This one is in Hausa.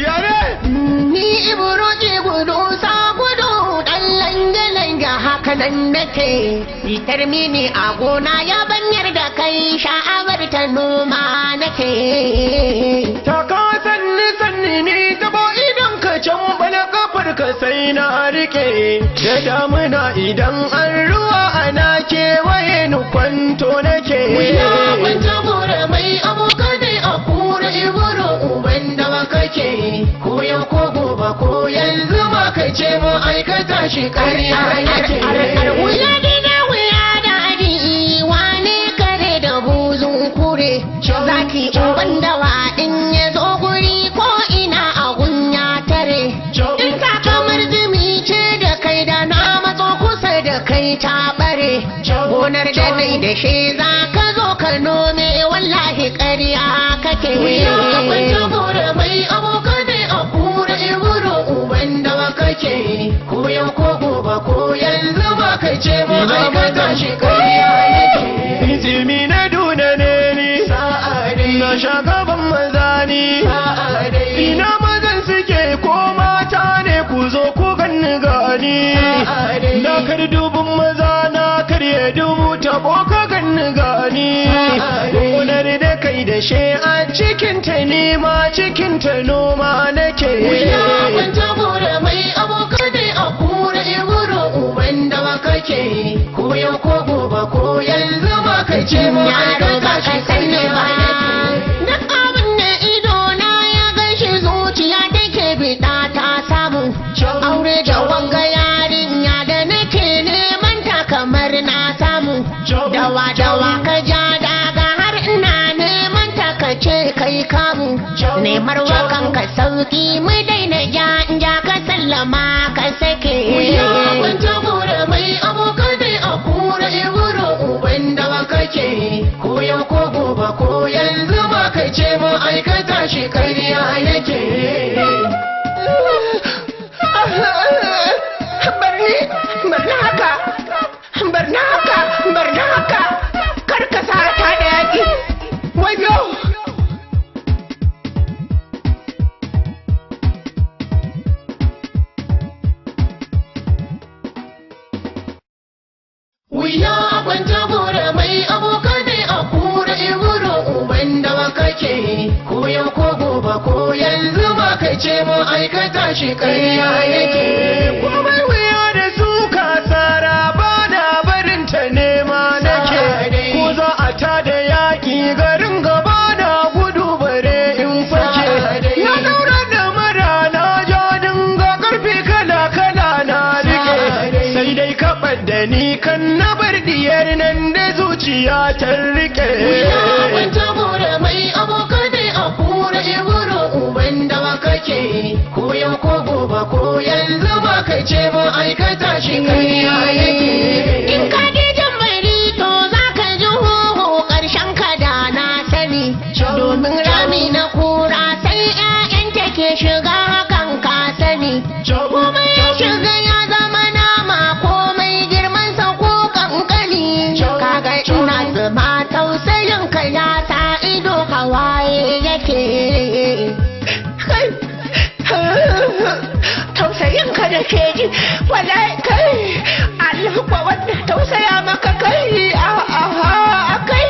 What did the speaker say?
Ni Ibro ke gudu sa gudu dan langa-langa haka nan nake fitar mini a gona ya banyar da kai sha'awar ta noma nake. Taka sanni ni tabo idan ka can bala kafar ka sai na rike da damuna idan an ruwa ana kewaye ni kwanto nake. Wuya kwanta gora mai abokan dai a kura Ibro uban da kake ko yau ko gobe ko yanzu ma ka ce mu aikata shi ƙarya yake. Wuya dina wuya da adi wane kare da buzun kure zaki uban dawa in ya zo guri ko ina a gunya tare. In ka kamar jimi ce da kai da na matso kusa da kai ta bare gonar da nai da shi za ka zo ka nome wallahi ƙarya kake. Wuya kwanta gora mai abokan dai a kura Ibro uban da kake ko yau ko gobe ko yanzu ba ka ce mu aikata shi ƙarya yake. Izimi na duna ne ni na sha gaban maza ni ina mazan suke ko mata ne ku zo ku ganni gani na kar dubun maza na karye dubu tabo ka ganni gani gonar da kai da she a cikin ta nima cikin ta noma nake. Wuya kwanta gora mai abokan dai a kura Ibro uban da kake ko yau ko gobe ko yanzu ba ka ce mu aikata shi ƙarya yake. Duk abin da ido na ya gaishe zuciya take bida ta samu aure da wanga yarinya da nake neman ta kamar na samu dawa ka ja daga har ina neman ta ka ce kai kamu nemar wakan ka sauki mu daina ja ka sallama ka sake. Wuya kwanta gora mai abokan dai a kura Ibro uban da kake ko yau ko gobe ko yanzu ba ka ce mu aikata shi ƙarya yake. Barna haka kar ka sa ta da yaƙi wajo. Wuya kwanta gora mai abokan dai a kura Ibro uban da kake ko yau ko gobe ko yanzu ba ka ce mu aikata shi ƙarya yake. Komai wuya da suka tsara ba na barin ta nema nake ko za a ta da yaƙi garin gaba na gudu bare in fake na daura da mara na ja dinga ƙarfi kala na rike sai dai kaɓar da ni kan na bar diyar nan da zuciya ta rike. Wuya kwanta gora mai abokan dai a kura Ibro uban da kake ko yau ko gobe ko yanzu ba ka ce mu aikata shi ƙarya yake. In ka ji jambari to za ka ji hoho ƙarshen ka da na sani domin rami na kura sai 'ya'yan take shiga hakan ka sani kuma ya shiga ya zama nama komai girman sa ko kankani kaga ina zuma tausayin ka ya sa ido hawaye yake. Tausayin ka da ke ji wallahi kai Allah ko wanda tausaya maka kai kai